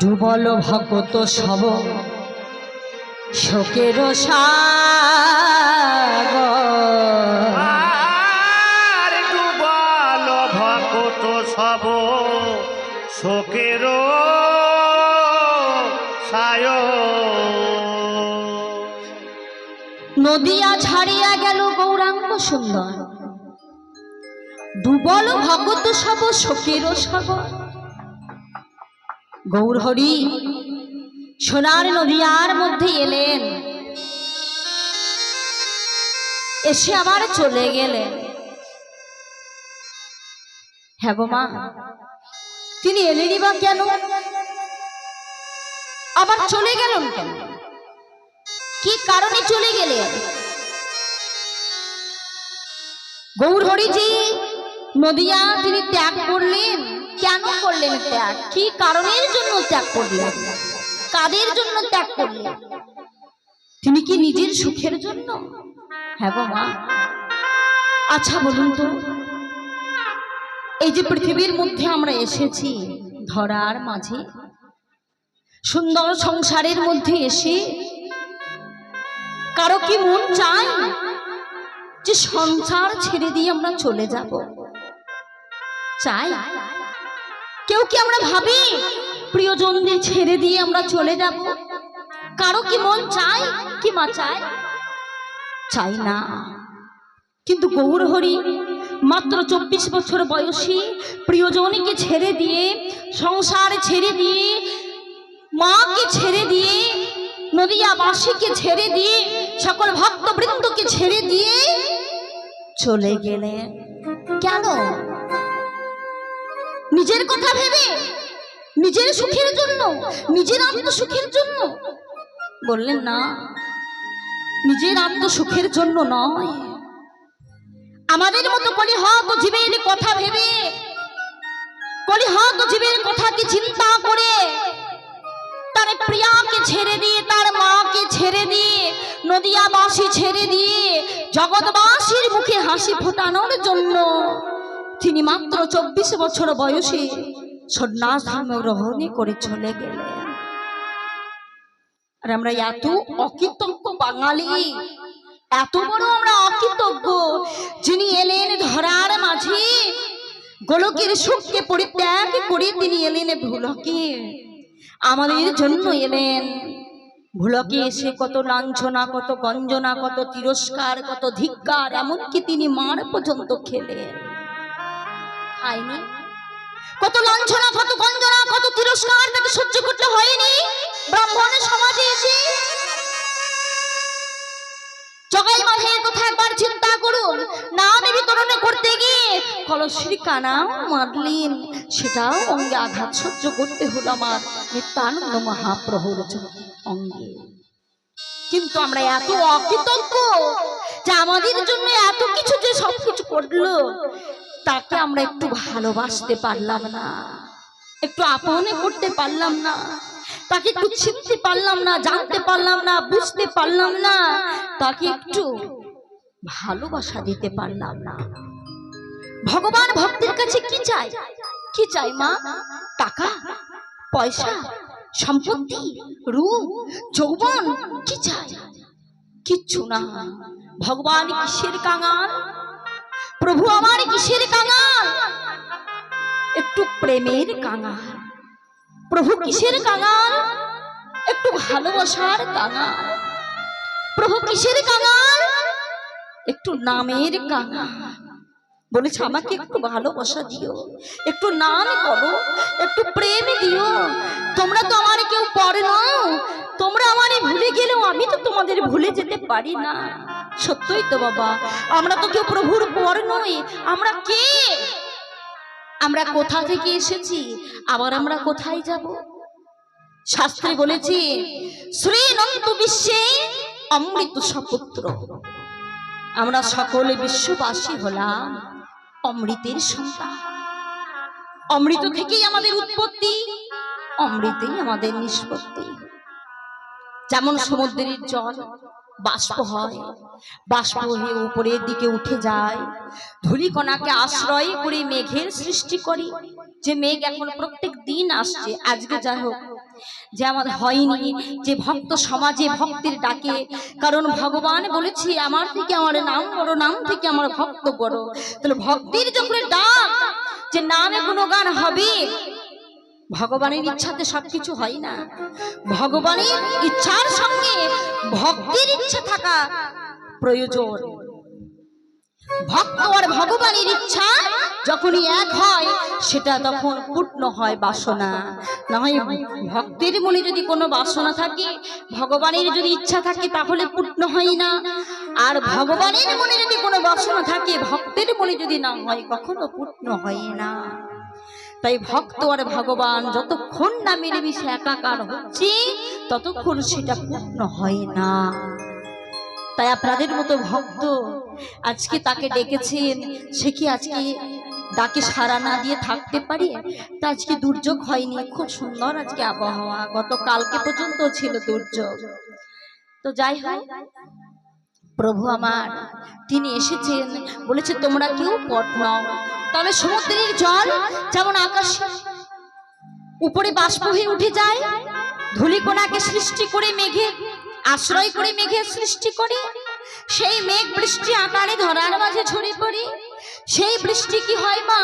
Double ভকত সব শোকের সাগর, আর double ভকত সব শোকের নদিয়া ছাড়িয়া গেল গৌরাঙ্গ সুন্দর। ডুবল ভকত সব শোকের সাগর। গৌরহরি সোনার নদিয়ার মধ্যে এলেন, এসে আবার চলে গেলেন। হ্যাঁ গো মা, তিনি এলেনই বা কেন, আবার চলে গেলেন কেন, কি কারণে চলে গেলেন? গৌরহরিজি নদিয়া তিনি ত্যাগ করলেন, কেন করলেন ত্যাগ? কি কারণের জন্য ত্যাগ করলেন? কাদের জন্য ত্যাগ করলেন? তিনি কি নিজের সুখের জন্য? হ্যাঁ গো মা, আচ্ছা বলুন তো, এই যে পৃথিবীর মধ্যে আমরা এসেছি, ধরার মাঝে সুন্দর সংসারের মধ্যে এসে কারো কি মন চায় যে সংসার ছেড়ে দিয়ে আমরা চলে যাব? চাই? কেউ কি আমরা ভাবি প্রিয়জনদের ছেড়ে দিয়ে আমরা চলে যাব? কারো কি মন চায়? কি মা চায়? চাই না। কিন্তু গৌরহরি মাত্র 24 বছর বয়সী প্রিয়জনকে ছেড়ে দিয়ে, সংসার ছেড়ে দিয়ে, মাকে ছেড়ে দিয়ে, নদিয়াবাসীকে ছেড়ে দিয়ে, সকল ভক্তবৃন্দকে ছেড়ে দিয়ে চলে গেলেন। কেন? নিজের কথা ভেবে, নিজের সুখের জন্য, নিজের আত্মসুখের জন্য? বললেন না, নিজের আত্মসুখের জন্য নয়। আমাদের মতো কলিহত জীবের কথা ভেবে, কলিহত জীবের কথাকে চিন্তা করে, তার প্রিয়াকে ছেড়ে দিয়ে, তার মাকে ছেড়ে দিয়ে, নদিয়াবাসী ছেড়ে দিয়ে, জগৎবাসীর মুখে হাসি ফোটানোর জন্য তিনি মাত্র 24 বছর বয়সে সন্ন্যাস ধর্ম গ্রহণ করে চলে গেলেন। আর আমরা এত অকৃতজ্ঞ বাঙালি, এত বড় আমরা অকৃতজ্ঞ, যিনি এলেন ধরার মাঝে, গোলকের সুখকে পরিত্যাগ করে তিনি এলেন ভুলকে, আমাদের জন্য এলেন। ভুলকে এসে কত লাঞ্ছনা, কত গঞ্জনা, কত তিরস্কার, কত ধিক্কার, এমনকি তিনি মার পর্যন্ত খেলেন। খায়নি? কত লাঞ্ছনা, কত গঞ্জনা, কত তিরস্কার তাকে সহ্য করতে হয়নি ব্রাহ্মণের সমাজে এসে? জগাই মাঝের কথা একবার চিন্তা করুন। নাম বিতরণ করতে গিয়ে কলসির কানাও মারলেন, সেটাও অঙ্গে আঘাত সহ্য করতে হলো আমার নিত্যানন্দ মহাপ্রভুর অঙ্গে। কিন্তু আমরা এত অকৃতজ্ঞ যে আমাদের জন্য এত কিছু যে সবকিছু করলো, তাকে আমরা একটু ভালোবাসতে পারলাম না, একটু আপন করতে পারলাম না, তাকে একটু চিনতে পারলাম না, জানতে পারলাম না, বুঝতে পারলাম না, তাকে একটু ভালোবাসা দিতে পারলাম না। ভগবান ভক্তের কাছে কি চাই? কি চাই মা? টাকা, পয়সা, সম্পত্তি, রূপ, যৌবন? কি চাই? কিচ্ছু না। ভগবান কিসের কাঙাল? প্রভু আমার কিসের কাঙাল? একটু প্রেমের কাঙাল। প্রভু কিসের কাঙাল? একটু ভালোবাসার কাঙাল। প্রভু কিসের কাঙাল? একটু নামের কাঙাল। বলেছে আমাকে একটু ভালোবাসা দিও, একটু নাম করো, একটু প্রেম দিও। তোমরা তো আমার কেউ পর নও, তোমরা আমারে ভুলে গেলেও আমি তো তোমাদের ভুলে যেতে পারি না। সত্যই তো বাবা, আমরা তো কেউ প্রভুর পর নই। আমরা কে? আমরা কোথা থেকে এসেছি, আবার আমরা কোথায় যাব? শাস্ত্রে বলেছি শ্রী অনন্ত বিশ্বে অমৃত সপুত্র। আমরা সকলে বিশ্ববাসী হলাম অমৃতের সন্তান। অমৃত থেকেই আমাদের উৎপত্তি, অমৃতেই আমাদের নিষ্পত্তি। যেমন সমুদ্রের জল বাষ্প হয়, বাষ্প হয়ে উপরের দিকে উঠে যায়, ধূলিকণাকে আশ্রয় করে মেঘের সৃষ্টি করি। যে মেঘ এখন প্রত্যেক দিন আসছে, আজকে যাই হোক যে আমার হয়নি, যে ভক্ত সমাজে ভক্তির ডাকে, কারণ ভগবান বলেছি আমার থেকে আমার নাম বড়, নাম থেকে আমার ভক্ত বড়। তাহলে ভক্তির যখন ডাক, যে নামে গুণগান হবে, ভগবানের ইচ্ছাতে সবকিছু হয় না। ভগবানের ইচ্ছার সঙ্গে ভক্তির ইচ্ছা থাকা প্রয়োজন। ভক্ত আর ভগবানের ইচ্ছা যখনই এক হয়, সেটা তখন পূর্ণ হয় বাসনা। না হয় ভক্তের মনে যদি কোনো বাসনা থাকে, ভগবানের যদি ইচ্ছা থাকে, তাহলে পূর্ণ হয় না। আর ভগবানের মনে যদি কোনো বাসনা থাকে, ভক্তের মনে যদি না হয়, কখনো পূর্ণ হয় না। তাই ভক্ত আর ভগবান যতক্ষণ না মিলেমিশে একাকার হচ্ছে, ততক্ষণ সেটা পূর্ণ হয় না। তাই আপনাদের মতো ভক্ত আজকে তাকে ডেকেছেন, সে কি আজকে ডাকে সাড়া না দিয়ে থাকতে পারে? তা আজকে দুর্যোগ হয়নি, খুব সুন্দর আজকে আবহাওয়া, গতকালকে পর্যন্ত ছিল দুর্যোগ। তো যাই হোক, প্রভু আমার তিনি এসেছেন, বলেছে তোমরা কেউ পথ নাও। তাহলে সমুদ্রের জল যেমন আকাশ উপরে বাষ্প হয়ে উঠে যায়, ধূলিকণাকে সৃষ্টি করে মেঘে আশ্রয় করে মেঘের সৃষ্টি করে, সেই মেঘ বৃষ্টি আকারে ধরার মাঝে ঝরে পড়ে। সেই বৃষ্টি কি হয় মা?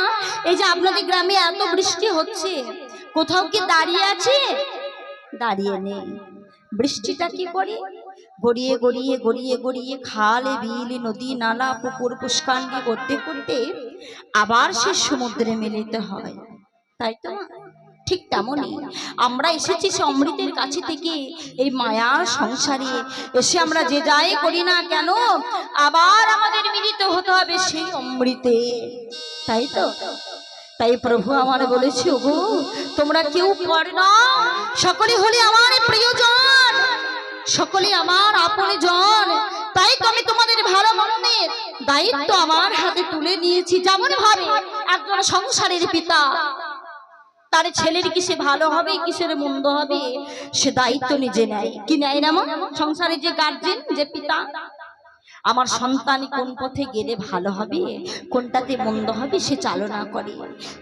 এই যে আপনাদের গ্রামে এত বৃষ্টি হচ্ছে, কোথাও কি দাঁড়িয়ে আছে? দাঁড়িয়ে নেই। বৃষ্টিটা কি করে? গড়িয়ে গড়িয়ে গড়িয়ে গড়িয়ে খালে বিল নদী নালা পুকুর পুষ্কাণ্ডি করতে করতে আবার সে সমুদ্রে মিলিত হয়, তাই তো? ঠিক তেমনই আমরা এসেছি সে অমৃতের কাছে থেকে, এই মায়ার সংসারে এসে আমরা যে যাই করি না কেন, আবার আমাদের মিলিত হতে হবে সেই অমৃতে, তাই তো? তাই প্রভু আমার বলেছে, ওগো তোমরা কেউ পর না, সকলে হলে আমার প্রিয়জন, সকলে আমার আপনজন। তাই তো আমি তোমাদের ভালো মন্দের দায়িত্ব আমার হাতে তুলে নিয়েছি। যেমন ভাবে একজন সংসারের পিতা তার ছেলের কিসে ভালো হবে, কিসের মন্দ হবে, সে দায়িত্ব নিজে নেয়, কি নেয় না? সংসারে যে গার্জেন, যে পিতা, আমার সন্তান কোন পথে গেলে ভালো হবে, কোনটাতে মন্দ হবে, সে চালনা করে।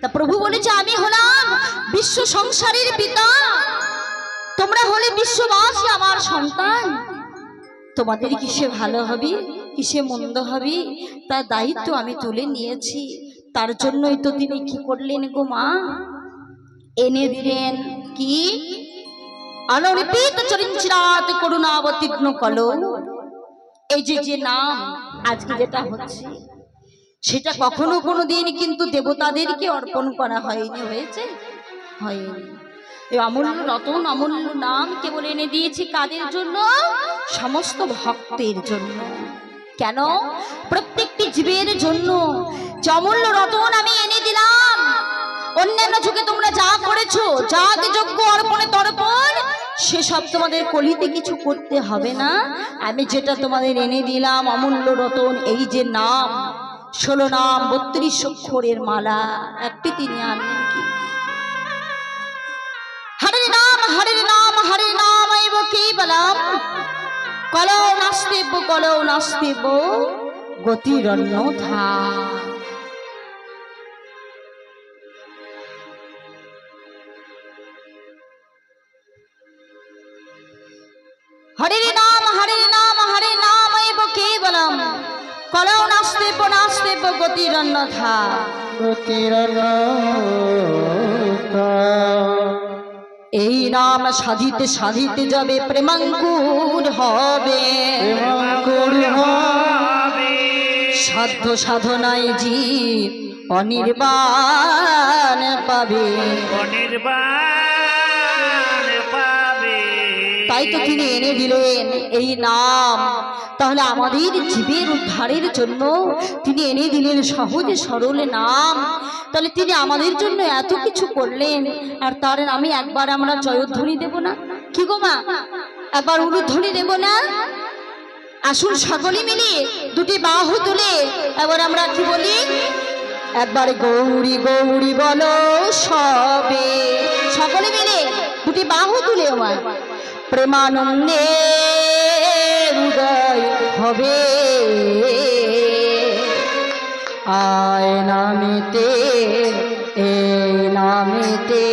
তা প্রভু বলেছে, আমি হলাম বিশ্ব সংসারের পিতা, তোমরা হলে বিশ্ববাসী আমার সন্তান। তোমাদের কিসে ভালো হবে, কিসে মন্দ হবে, তার দায়িত্ব আমি তুলে নিয়েছি। তার জন্যই তো তিনি কি করলেন গো মা? এনে দিলেন কি? অনর্পিত চরিঞ্চিরাত করুণাবতীর্ণ কলো। এই যে নাম আজকে যেটা হচ্ছে, সেটা কখনো কোনো দিন কিন্তু দেবতাদেরকে অর্পণ করা হয়নি, হয়েছে? হয়নি। এই অমূল্য রতন, অমূল্য নাম কেবল এনে দিয়েছি কাদের জন্য? সমস্ত ভক্তের জন্য। কেন? প্রত্যেকটি জীবের জন্য। যে অমূল্য রতন আমি এনে দিলাম, অন্যান্য যুগে তোমরা যা করেছো, যাগ যজ্ঞ অর্পণে তর্পণ, সেসব তোমাদের কলিতে কিছু করতে হবে না। আমি যেটা তোমাদের এনে দিলাম অমূল্য রতন, এই যে নাম, 16 নাম 32 অক্ষরের মালা, একটি তিনি আনলেন কি? হরে নাম হরে নাম হরে নাম এব কেবলম, কলৌ নাস্তিব কলৌ নাস্তিব গতিরন্যথা। হরে নাম হরে নাম হরে নাম এব কেবলম, কলৌ নাস্তিব নাস্তিব গতিরন্যথা। এই নাম সাধিতে সাধিতে যাবে প্রেমাঙ্কুর হবে, সাধ্য সাধনায় জীব অনির্বাণ পাবে, তাই তো তিনি এনে দিলেন এই নাম। তাহলে আমাদের জীবের উদ্ধারের জন্য তিনি এনে দিলেন সহজে সরল নাম। তাহলে তিনি আমাদের জন্য এত কিছু করলেন, আর তার নামে একবার আমরা জয়ধ্বনি দেব না? কি গো মা, একবার উলুধ্বনি দেব না? আসুন সকলে মিলে দুটি বাহু তুলে এবার আমরা কি বলি? একবার গৌরী গৌরী বলো সবে, সকলে মিলে দুটি বাহু তুলে আমার প্রেমানন্দে হৃদয় হবে। আয় নামেতে, এই নামেতে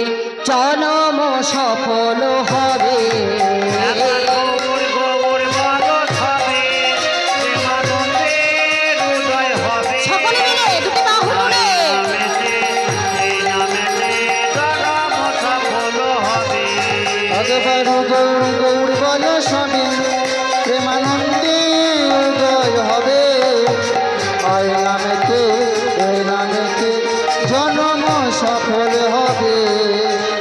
জনম সফল হবে। একবার গৌর গৌর বলো সবে, প্রেমানন্দের উদয় হবে। সকলে মিলে দুটি বাহু তুলে এই নামেতে জনম সফল হবে। একবার গৌর গৌর বল স্বামী, প্রেমানন্দে উদয় হবে। এই নামেতে জন্ম সফল হবে।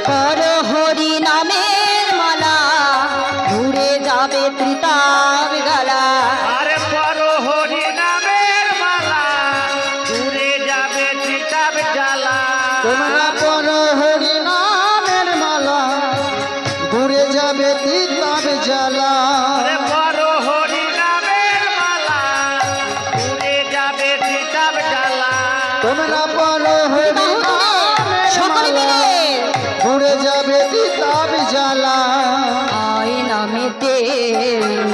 পর হরি নামের মালা ঘুরে যাবে ত্রিতাব গালা। আরে পর হরি নামের মালা দূরে যাবে ত্রিতাপ জ্বালা। তোমরা পর হরি নামের মালা, ঘুরে যাবে তিতাব জ্বালা। আরে পর হরি নামের মালা দূরে যাবে ত্রিতাপ জ্বালা। তোমরা পর হরি বাহু তুলে নামের সকলে মালা, মিলে ঘুরে যাবে তিতাব জ্বালা। আয় নামেতে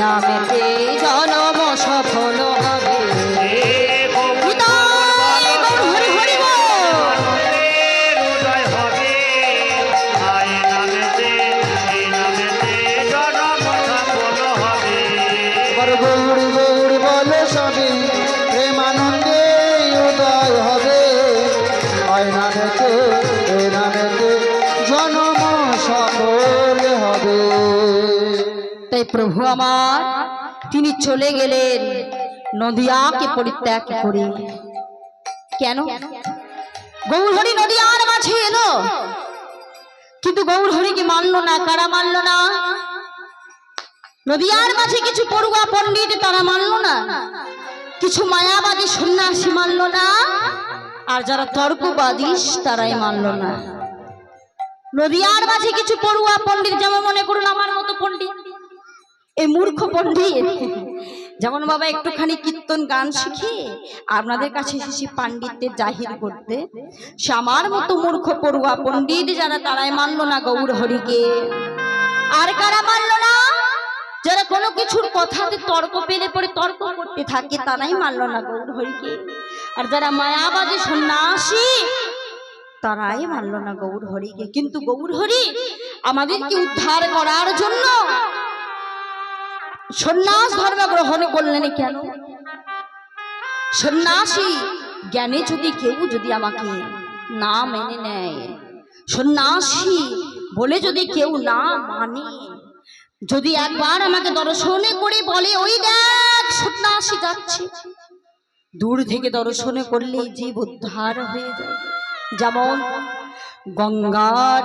নামেতে জনম সফল হবে। হৃদয় গৌর হরি হরি বল। আনন্দের উদয় হবে। আয় নামেতে এই নামেতে জনম সফল হবে। একবার গৌর গৌর বল স্বামী, প্রেমানন্দে উদয় হবে। এই নামেতে জন্ম সফল হবে। তাই প্রভু আমার তিনি চলে গেলেন নদিয়াকে পরিত্যাগ করে। কেন? গৌরহরি নদিয়ার মাঝে এলো, কিন্তু গৌরহরিকে মানলো না। কারা মানলো না? নদিয়ার মাঝে কিছু পড়ুয়া পণ্ডিত তারা মানলো না, কিছু মায়াবাদী সন্ন্যাসী মানলো না, আর যারা তর্কবাদী তারাই মানলো না। নদিয়ার মাঝে কিছু পড়ুয়া পণ্ডিত, যেমন মনে করুন আমার মতো পণ্ডিত, এই মূর্খ পণ্ডিত, যেমন বাবা একটুখানি কীর্তন গান শিখে আপনাদের কাছে এসেছি পাণ্ডিত্যের জাহির করতে, সে আমার মতো মূর্খ পড়ুয়া পণ্ডিত যারা তারাই মানলো না গৌর হরিকে। আর কারা মানলো না? যারা কোনো কিছুর কথাতে তর্ক পেলে পরে তর্ক করতে থাকে তারাই মানলো না গৌর হরিকে। আর যারা মায়াবাদী সন্ন্যাসী তারাই মানলো না গৌর হরিকে। কিন্তু গৌর হরি আমাদেরকে উদ্ধার করার জন্য সন্ন্যাস ধর্ম গ্রহণ করলেন। কেন? সন্ন্যাসী জ্ঞানে যদি আমাকে না মেনে নেয়, সন্ন্যাসী বলে যদি কেউ না মানে, যদি একবার আমাকে দর্শনে করে বলে ওই দেখ সন্ন্যাসী যাচ্ছে, দূর থেকে দর্শনে করলেই জীব উদ্ধার হয়ে যায়। যেমন গঙ্গার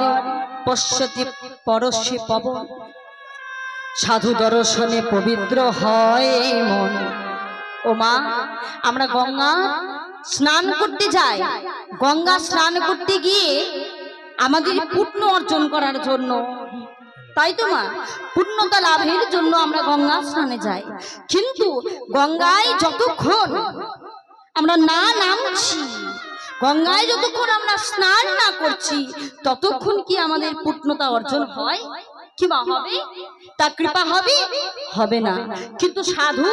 পশ্যতি পরশে পবন, সাধু দর্শনে পবিত্র হয় মন। ও মা, আমরা গঙ্গা স্নান করতে যাই, গঙ্গা স্নান করতে গিয়ে আমাদের পুণ্য অর্জন করার জন্য, তাই তো মা, পুণ্যতা লাভের জন্য আমরা গঙ্গা স্নানে যাই। কিন্তু গঙ্গায় যতক্ষণ আমরা না নামছি, গঙ্গায় যতক্ষণ আমরা স্নান না করছি, ততক্ষণ কি আমাদের পুণ্যতা অর্জন হয়? কি মা হবে? তা কৃপা হবে? হবে না। কিন্তু সাধু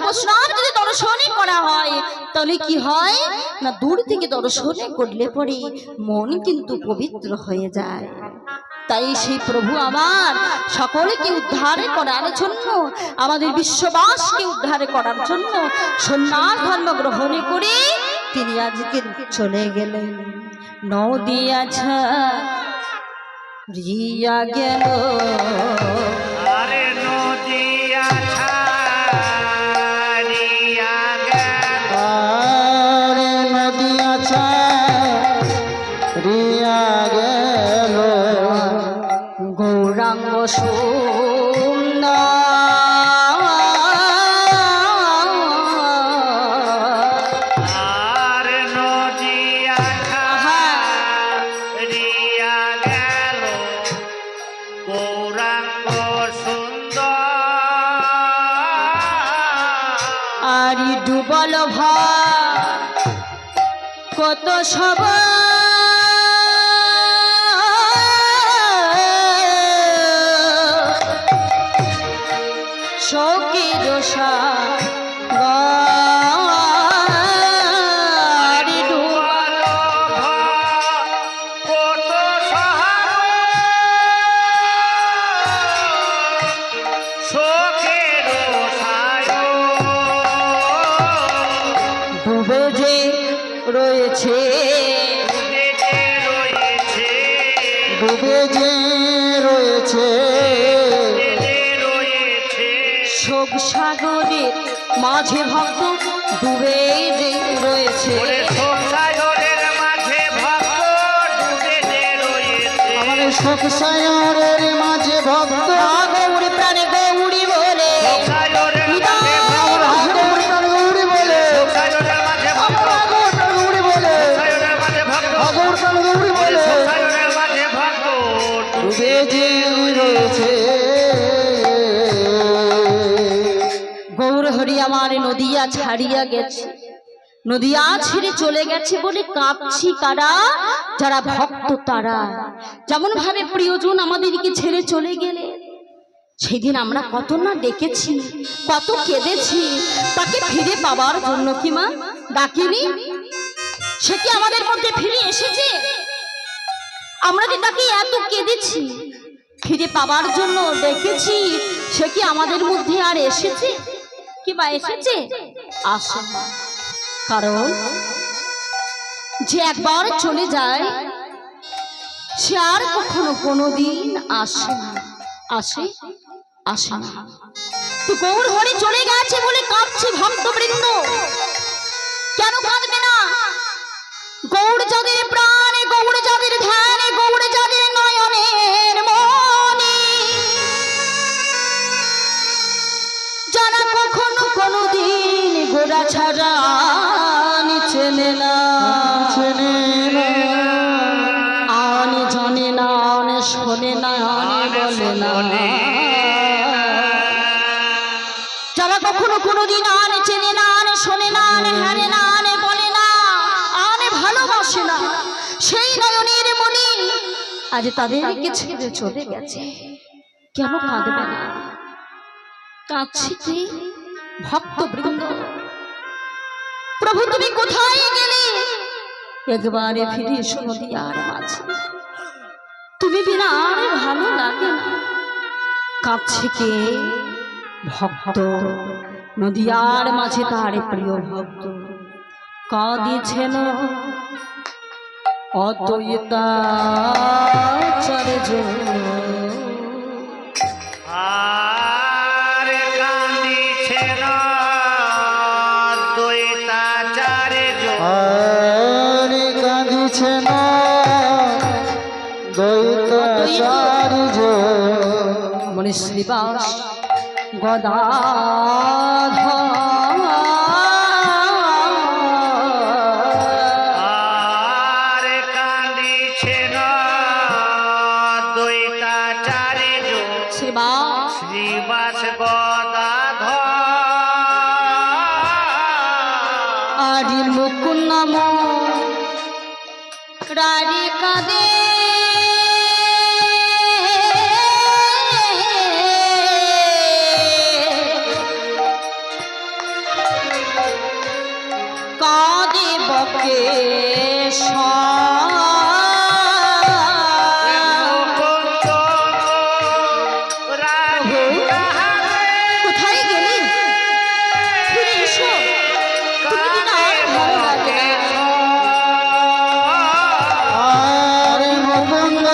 বৈষ্ণব যদি দর্শনে করা হয় তাহলে কি হয় না, দূর থেকে দর্শনে করলে পরে মন কিন্তু পবিত্র হয়ে যায়। তাই সেই প্রভু আমার সকলকে উদ্ধার করার জন্য, আমাদের বিশ্ববাসকে উদ্ধার করার জন্য সন্ন্যাস ধর্ম গ্রহণ করে তিনি আজকে চলে গেলেন। নদিয়া রিয়া গেল, আরে নদিয়া ছাড়িয়া গেল। আরে নদিয়া ছাড়িয়া গেল, গৌরাঙ্গ সুন্দর আর নদিয়া ছাড়িয়া গেল, গৌরাঙ্গ সুন্দর। আর ডুবল ভার কত সব শোকের সাগর ডুবল কত সহাগ রয়েছে, ডুবে যে রয়েছে শোক সাগরের মাঝে ভক্ত ডুবে যে রয়েছে। আমাদের শোক সাগরের মাঝে ভক্ত গৌরী প্রাণে গৌরী বলে, আমার গৌরী প্রাণ গৌরী বলে, আমার গৌরী বলে, গৌর প্রাণ গৌরী বলে ডুবে যে রয়েছে। গৌর হরি আমার নদিয়া ছাড়িয়া গেছে, নদিয়া ছেড়ে চলে গেছে বলে কাঁদছি কারা? যারা ভক্ত তারা। যেমন ভাবে প্রিয়জন আমাদেরকে ছেড়ে চলে গেলে সেদিন আমরা কত না ডেকেছি, কত কেঁদেছি তাকে ফিরে পাবার জন্য। কি মা ডাকিনি? সে কি আমাদের মধ্যে ফিরে এসেছে? আমরা যে তাকে এত কেঁদেছি, ফিরে পাবার জন্য ডেকেছি, সে কি আমাদের মধ্যে আর এসেছে? কি বা এসেছে? আসে না। কারণ যে একবার চলে যায় সে আর কখনো কোনোদিন আসে না। আসে আসে না। তো গৌর হরি চলে গেছে বলে কাঁদছে ভক্তবৃন্দ। কেন কাঁদবে না? গৌর যাদের প্রাণে, গৌর যাদের ধ্যানে, গৌর যাদের নয়নের মনে, যারা কখনো কোনোদিন গোড়া ছাড়া চেনে না, চেনে না, আনে জানে না, আনে শোনে না, আনে বলে না, যারা কখনো কোনোদিন আনে চেনে না, আনে শোনে না, আনে হারে না, আনে বলে না, আনে ভালোবাসে না, সেই নয়নের মনি আজ তাদেরকে ছেড়ে চলে গেছে। কেন কাঁদবে না? কাঁদছি কি ভক্তবৃন্দ? প্রভু তুমি কোথায় গেলে? একবারে ফিরে এসো নদিয়ার মাঝে, তুমি বিনা আর ভালো লাগে না। কাঁদছে কে? ভক্ত নদিয়ার মাঝে তার প্রিয় ভক্ত কাঁদিছেন অদ্বৈতাচার্য। আর কান্দিছে না দ্বৈতাচার্য, আর কাঁদিছে না দ্বৈতাচার্য। মনে শ্রীবাস গদাধর আর কান্দিছে না দ্বৈতাচার্য, শ্রীবাস শ্রীবাস গদাধর। আরি মুকুন্দ নাম রারি কাদে কাদে বকে কোথায় গেলি? ফিরে এসো, তুমি কি না আর ভালো লাগে না? আর মুকুন্দ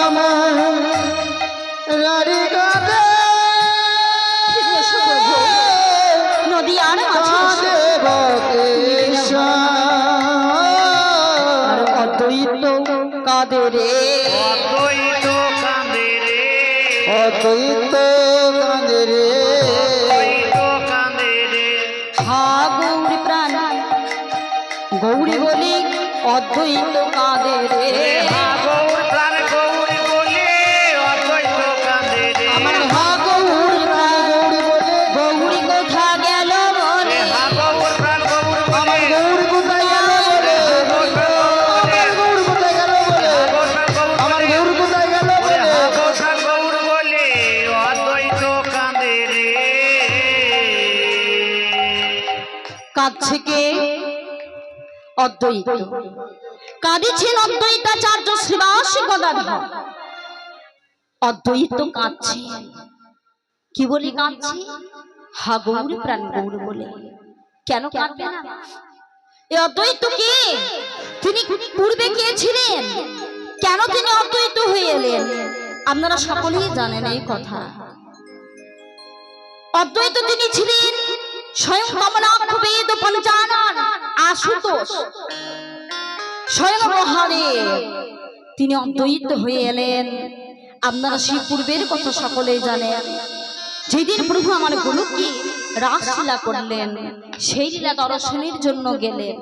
রারি কাঁদে ফিরে এসো প্রভু, নদী আর মাঝে এসো। আর অদ্বৈত কাঁদে রে, অদ্বৈত কান্দে রে, অদ্বৈত কাঁদে রে। অদ্বৈত কান্দে রে। হা গৌরী প্রাণ গৌরী বলি অদ্বৈত কাঁদে রে। গৌর প্রাণ গৌরী বলে অদ্বৈত কান্দে রে। আমার হা গৌরী প্রাণ গৌরী বলে, গৌরী কোথা গেল বলে, গৌর প্রাণ গৌর আমার বলে, গৌরী কোথায় গেল বলে, আমার গৌরী কোথায় গেল বলে, আমার গৌরী কোথায় গেল বলে। গৌর প্রাণ গৌর বলে অদ্বৈত কান্দে রে। কাঁদছে কে? অদ্বৈত কাঁদিছেন অদ্বৈতাচার্য শ্রীবাস গদাধর। অদ্বৈত কাঁদছে, কি বলে কাঁদছে? হা গৌরী প্রাণ গৌর বলে। কেন কাঁদবে না? এ অদ্বৈত কে? তিনি পূর্বে কে ছিলেন? কেন তিনি অদ্বৈত হয়ে এলেন? আপনারা সকলেই জানেন এই কথা। অদ্বৈত তিনি ছিলেন স্বয়ং কমলাক্ষ বেদ পঞ্চানন আশুতোষ, স্বয়ং মহাদেব তিনি অদ্বৈত হয়ে এলেন। আপনারা সেই পূর্বের কথা সকলেই জানেন। যেদিন প্রভু আমার গোলককে রাসলীলা করলেন, সেই লীলা দর্শনের জন্য গেলেন,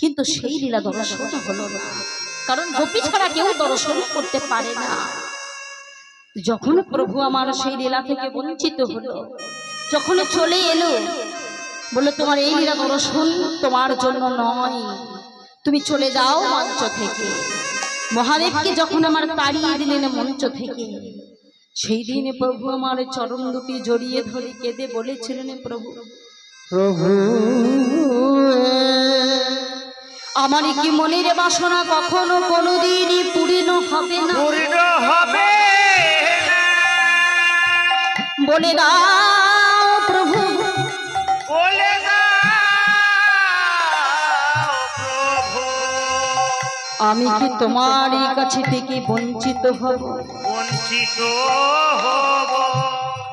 কিন্তু সেই লীলা দর্শন হলো না, কারণ গোপী ছাড়া কেউ দর্শন করতে পারে না। যখন প্রভু আমার সেই লীলা থেকে বঞ্চিত হলো, যখন চলে এলো, বলে তোমার এই লীলা দর্শন তোমার জন্য নয়, তুমি চলে যাও মঞ্চ থেকে। মহাদেবকে যখন আমার তাড়িয়ে দিলেন মঞ্চ থেকে, সেই দিন প্রভু আমার চরণ দুটি জড়িয়ে ধরে কেঁদে বলেছিলেন, প্রভু প্রভু আমার কি মনের বাসনা কখনো কোনোদিনই পূর্ণ হবে না, পূর্ণ হবে না। বলে দাও প্রভু, বলে দাও প্রভু, আমি কি তোমার কাছে থেকে বঞ্চিত হব? বঞ্চিত হব।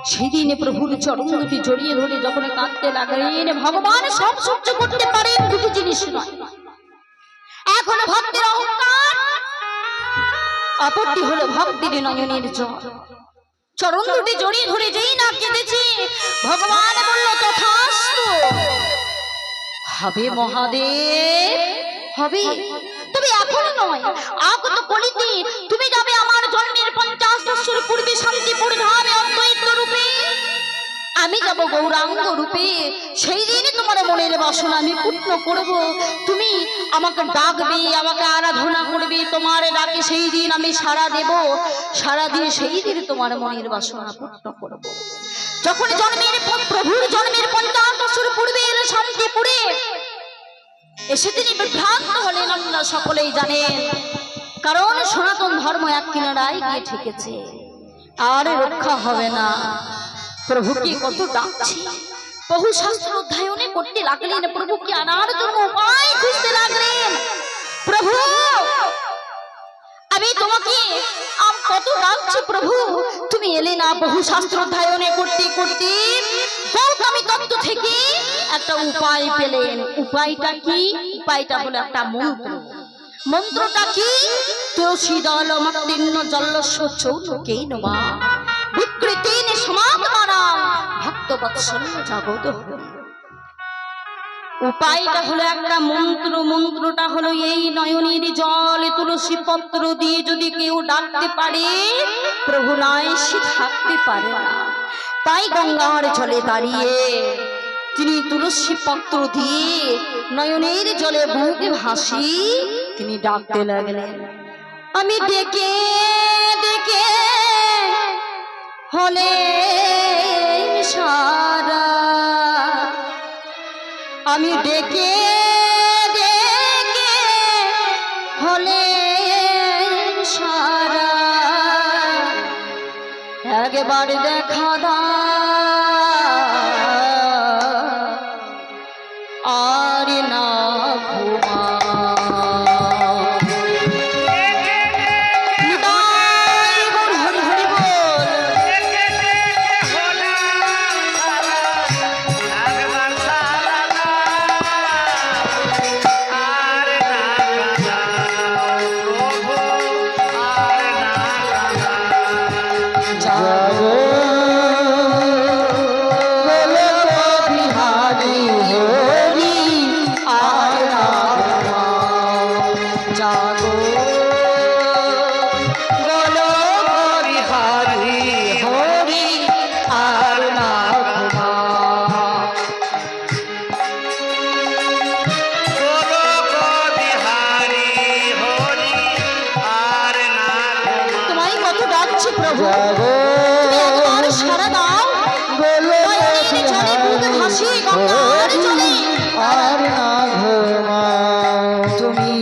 সেদিনে প্রভুর চরণ দুটি জড়িয়ে ধরে যখন কাঁদতে লাগলেন, ভগবান সব সহ্য করতে পারেন, দুটি জিনিস নয়। এখন ভক্তের অহংকার, অপরটি হলো ভক্তির নয়নের জল। চরণ দুটি জড়িয়ে ধরে যেই না কেঁদেছে, ভগবান বলল তথাস্তু, হবে মহাদেব হবে, তবে এখন নয়, আগত কলিতে তুমি যাবে আমার জন্মের 50 বছর পূর্বে শান্তিপুর ধামে অদ্বৈত রূপে, আমি যাব গৌরাঙ্গ রূপে। সেই দিন তোমার মনের বাসনা আমি পূর্ণ করব। তুমি আমাকে ডাকবে, আমাকে আরাধনা করবে, তোমার ডাকে সেই দিন আমি সাড়া দেব, সাড়া দিয়ে সেই দিন তোমার মনের বাসনা পূর্ণ করব। যখন জন্মের প্রভুর জন্মের 50 বছর পূর্বে এলো শান্তিপুরে, এসে তিনি বিভ্রান্ত হলেন, আপনারা সকলেই জানেন, কারণ সনাতন ধর্ম এক কিনারায় গিয়ে ঠেকেছে, আর রক্ষা হবে না। প্রভুকে কত ডাকছি, বহু শাস্ত্র অধ্যয়নে করতে লাগলেন, প্রভুকে আনার জন্য উপায় খুঁজতে লাগলেন। প্রভু আমি তোমাকে কত ডাকছি প্রভু, তুমি এলে না। বহু শাস্ত্র অধ্যয়নে করতে করতে গৌতমী তত্ত্ব থেকে একটা উপায় পেলেন। উপায়টা কি? উপায়টা হলো একটা মন্ত্র। মন্ত্রটা কি? তুলসী দল মত্তীর্ণ জল্লস্য চৌলকেই নমা বিকৃতিন সমাগমানাম ভক্ত বৎসল্য জগৎ। উপায়টা হলো একটা মন্ত্র। মন্ত্রটা হলো এই, নয়নের জল তুলসী পত্র দিয়ে যদি কেউ ডাকতে পারে, প্রভু নয় সে থাকতে পারে না। তাই গঙ্গার জলে দাঁড়িয়ে তিনি তুলসী পত্র দিয়ে নয়নের জলে বুক ভাসি তিনি ডাকতে লাগলেন, আমি ডেকে ডেকে হলে সারা, আমি ডেকে ডেকে হলে সারা, একবার দেখা দাও আর না ঘুমা। তুমি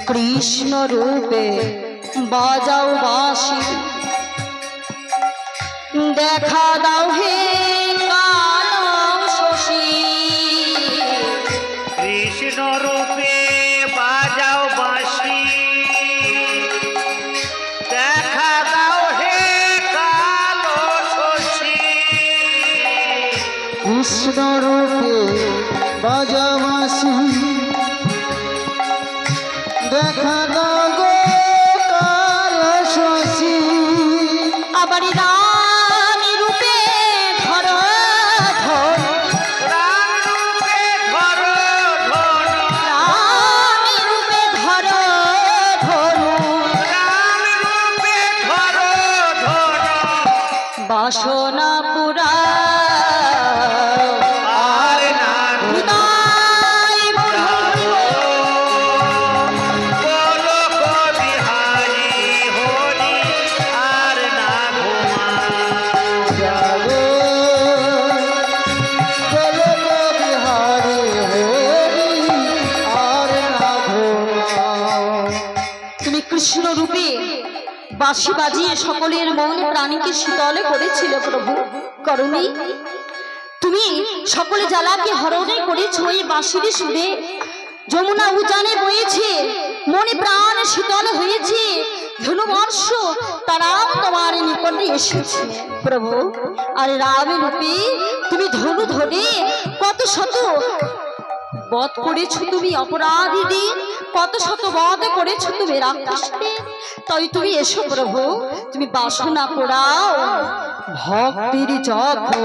কৃষ্ণ রূপে বাজাও বাঁশি, দেখা দাও হে কাল শশী, কৃষ্ণ কৃষ্ণ রূপে বাজাবাসি দেখা দাও গো কাল শশী আবার রানী রূপে ধরো ধর প্রাণ রূপে ধরো ধরো রানী রূপে ধরো ধরু প্রাণ রূপে ধরো ধরো বাসনা পুরা আর না হৃদয় বলো বিহারি হরি আর না ঘুমা জাগো চলো গো বিহারি হরি আর না ঘুমাও তুমি কৃষ্ণ রূপে বাঁশি বাজিয়ে সকলের মন প্রাণীকে শীতল করেছিল প্রভু করুণী তুমি সকলে জ্বালাকে হরণে করেছ এই বাঁশির সুরে যমুনা উজানে বয়েছে মনে প্রাণ শীতল হয়েছে ধনুবর্ষ তারাও তোমার নিকটে এসেছে প্রভু আর রাম রূপে তুমি ধনু ধরে কত শত বধ করেছো তুমি অপরাধীদের কত শত বধ করেছো তুমি রাক্ষসকে তাই তুমি এসো প্রভু তুমি বাসনা পোড়াও ভক্তির যখন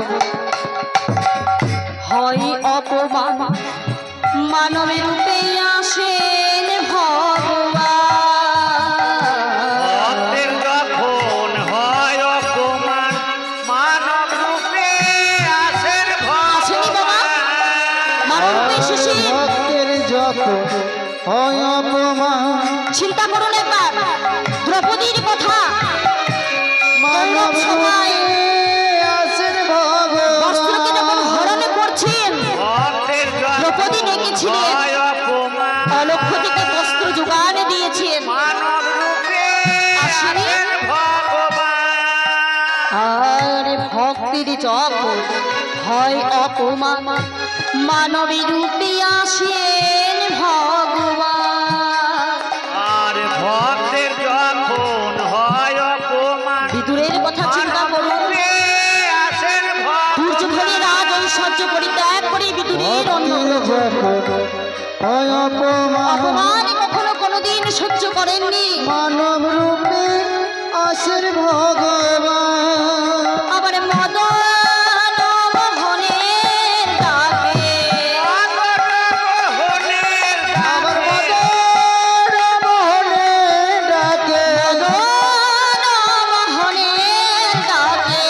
হয় অপমান মানবের রূপে আসেন ভগবান ভক্তের যখন হয় অপমান মানব রূপে আসেন আসেনি বাবা? মানব রূপে এসেছেন। ভক্তের যখন হয় অপমান চিন্তা করুন একবার দ্রৌপদীর কথা মানব সবাই রূপে আসেন বস্ত্রকে যখন ভগবান হরণে করছেন ভক্তের দ্রৌপদী ডেকেছিলেন হয় অপমান অলক্ষ থেকে বস্ত্র যোগান দিয়েছেন মানব রূপে আসেনি? আসেন ভগবান আর ভক্তির যখন হয় অপমান মানবের রূপে আসেন ভগবান আর ভক্তের যখন হয় অপমান বিদুরের কথা চিন্তা মানব করুন রূপে আসেন দুর্যোধনের রাজ ঐশ্বর্য পরিত্যাগ করে বিদুরের অন্য ভক্তের যখন হয় অপমান অপমান কখনো কোনোদিন সহ্য করেননি মানব রূপে আসেন ভগবান আবার মদন মোহনের ডাকে আবার মদন মোহনে ডাকে মদন মোহনের ডাকে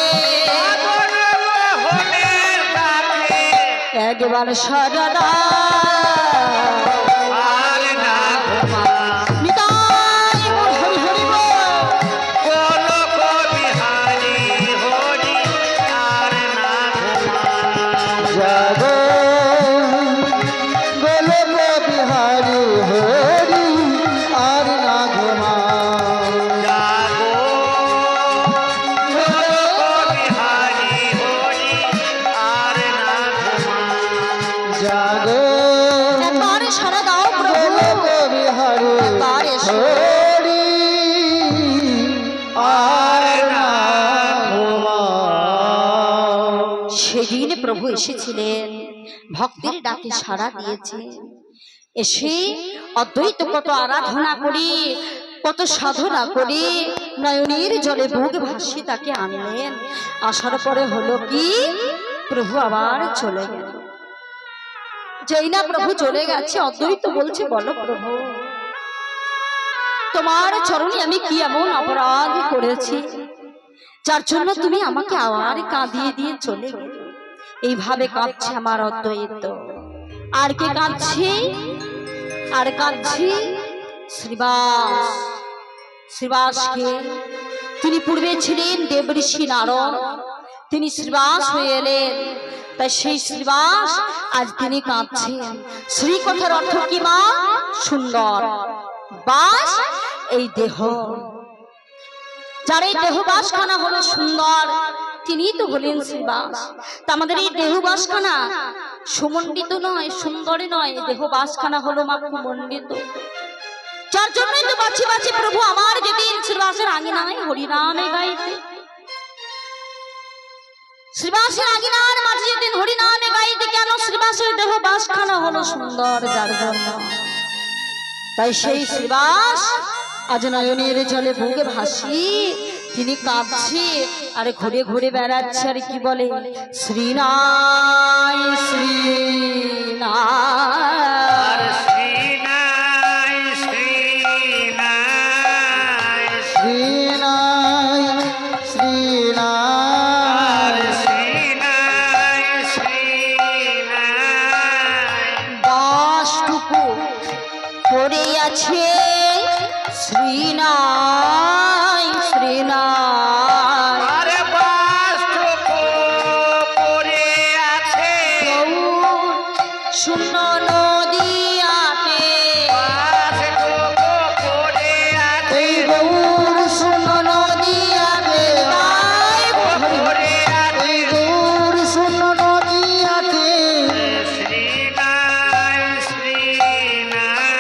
একবার সারদা নিতাই মোর হরি হরি বল। জাগো গোলক বিহারি হরি আর না ঘুমাও জাগো একবার সারা দাও প্রভু গোলক বিহারি একবার এসো। হরি আর না ঘুমাও সেদিন প্রভু এসেছিলেন ভক্তের ডাকে সাড়া দিয়েছে এসে অদ্বৈত কত আরাধনা করি কত সাধনা করি নয়নের জলে বুক ভাসি তাকে আনলেন আসার পরে হলো কি প্রভু আবার চলে গেল যেই না প্রভু চলে গেছে অদ্বৈত বলছে বলো প্রভু তোমার চরণে আমি কি এমন অপরাধ করেছি যার জন্য তুমি আমাকে আবার কাঁদিয়ে দিয়ে চলে গেলে এইভাবে কাঁদছে আমার অদ্বৈত আর কে কাঁদছে আর কাঁদছে শ্রীবাস শ্রীবাসকে তিনি পূর্বে ছিলেন দেবঋষি নারদ তিনি শ্রীবাস হয়ে এলেন তাই সেই শ্রীবাস আজ তিনি কাঁদছেন শ্রী কথার অর্থ কি মা সুন্দর বাস এই দেহ যার এই দেহ বাসখানা হলো সুন্দর তিনি তো হলেন শ্রীবাস তা আমাদের এই দেহ বাসখানা সুমণ্ডিত নয় সুন্দর নয় দেহ বাসখানা হলো মা কুমণ্ডিত যার জন্যই তো বাঁচি বাঁচি প্রভু আমার যেদিন শ্রীবাসের আঙিনায় হরিনামে গাইতে শ্রীবাসের আগিনার মাঝে যেদিন হরি নামে গাইতে কেন শ্রীবাসের দেহ বাসখানা হলো সুন্দর যার জন্য। তাই সেই শ্রীবাস আজ নয়নের জলে বুকে ভাসি তিনি কাঁদছে আর ঘুরে ঘুরে বেড়াচ্ছে আর কি বলে শ্রীনাই শ্রীনাই শ্রীনাই শ্রীনাই শ্রীনাই শ্রীনাই শ্রীনাই শ্রীনাই বাসটুকু পড়ে আছে শ্রীনাই শ্রীনাই আরে বাসটুকু পড়ে আছে শূন্য নদীয়াতে বাসটুকু পড়ে আছে এই গৌর শূন্য নদীয়াতে পড়ে আছে এই গৌর শূন্য নদীয়াতে শ্রীনাই শ্রীনাই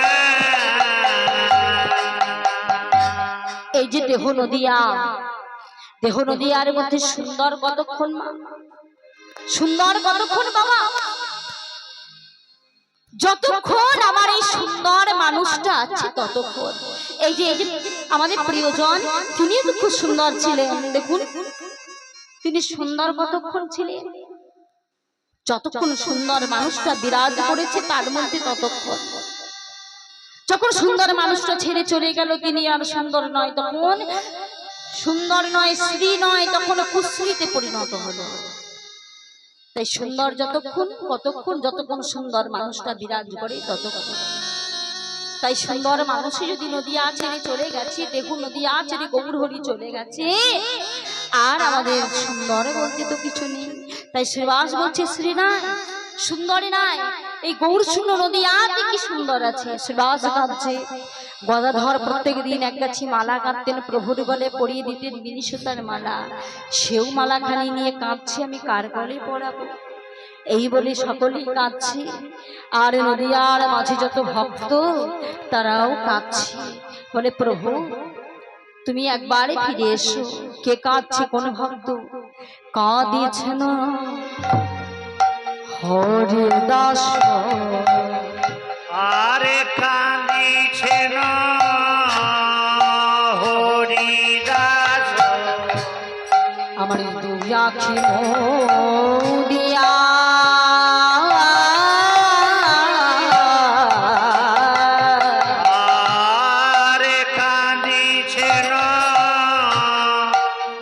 এই যে দেহ নদিয়ার মধ্যে সুন্দর কতক্ষণ মা? সুন্দর কতক্ষণ বাবা? যতক্ষণ আমার এই সুন্দর মানুষটা আছে ততক্ষণ। এই যে আমাদের প্রিয়জন তিনি তো খুব সুন্দর ছিলেন, দেখুন তিনি সুন্দর কতক্ষণ ছিলেন? যতক্ষণ সুন্দর মানুষটা বিরাজ করেছে তার মধ্যে ততক্ষণ। যখন সুন্দর মানুষটা ছেড়ে চলে গেল তিনি আর সুন্দর নয়, তখন সুন্দর নয়, শ্রী নয়, তখন কুশ্রীতে পরিণত হলো। তাই সুন্দর যতক্ষণ কতক্ষণ, যতক্ষণ সুন্দর মানুষটা বিরাজ করে ততক্ষণ। তাই সুন্দর মানুষই যদি নদিয়া ছেড়ে চলে গেছে, দেখুন নদিয়া ছেড়ে গৌর হরি চলে গেছে, আর আমাদের সুন্দর বলতে তো কিছু নেই। তাই শ্রীবাস বলছে শ্রীনাই সুন্দরী নাই, এই গৌর শূন্য নদিয়াতে কি সুন্দর আছে। শ্রীবাস কাঁদছে। গদাধর প্রত্যেক দিন এক গাছি মালা কাঁদতেন, প্রভুর বলে পরিয়ে দিতেন বিনি সুতার মালা। সেও মালাখানি নিয়ে কাঁদছে, আমি কার গলে পড়াবো, এই বলে সকলেই কাঁদছে। আর নদিয়ার মাঝে যত ভক্ত তারাও কাঁদছে, বলে প্রভু তুমি একবারে ফিরে এসো। কে কাঁদছে? কোন ভক্ত? কাঁদিছেন হরিদাস। আরে কাঁদিছেন হরিদাস আমার দুই আখি দিয়া আরে কাঁদিছেন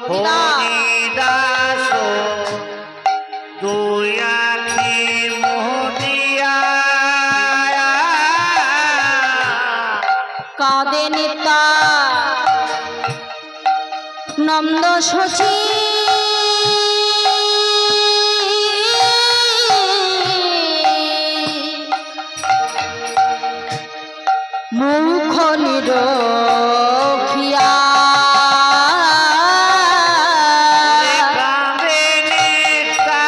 হরিদাস দুই আখি মোহদিয়া কাঁদে নেতা নন্দ শচী মুখ নিরখিয়া কাঁদে নেতা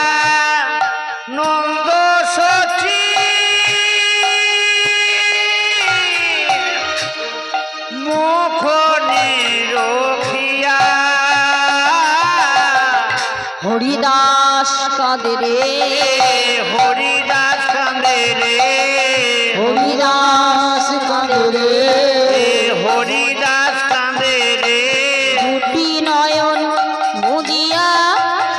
নন্দ সচী মুখ নিরখিয়া হরিদাস কাঁদে রে, হরিদাস কাঁদে রে হরিদাস কাঁদে রে হরিদাস কাঁদে রে দুটি নয়ন মুদিয়া